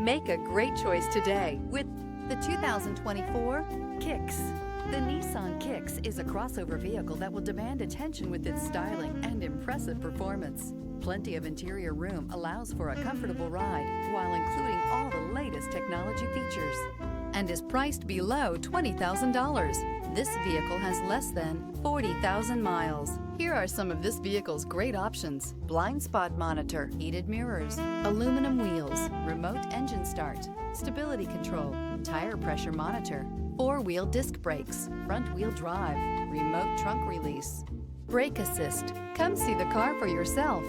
Make a great choice today with the 2024 Kicks. The Nissan Kicks is a crossover vehicle that will demand attention with its styling and impressive performance. Plenty of interior room allows for a comfortable ride while including all the latest technology features and is priced below $20,000. This vehicle has less than 40,000 miles. Here are some of this vehicle's great options: blind spot monitor, heated mirrors, aluminum wheels, remote engine start, stability control, tire pressure monitor, four-wheel disc brakes, front-wheel drive, remote trunk release, brake assist. Come see the car for yourself.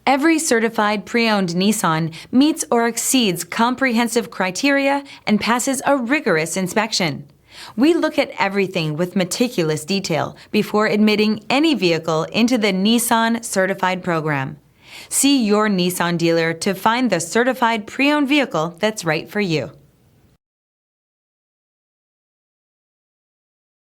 Every certified pre-owned Nissan meets or exceeds comprehensive criteria and passes a rigorous inspection. We look at everything with meticulous detail before admitting any vehicle into the Nissan Certified program. See your Nissan dealer to find the certified pre-owned vehicle that's right for you.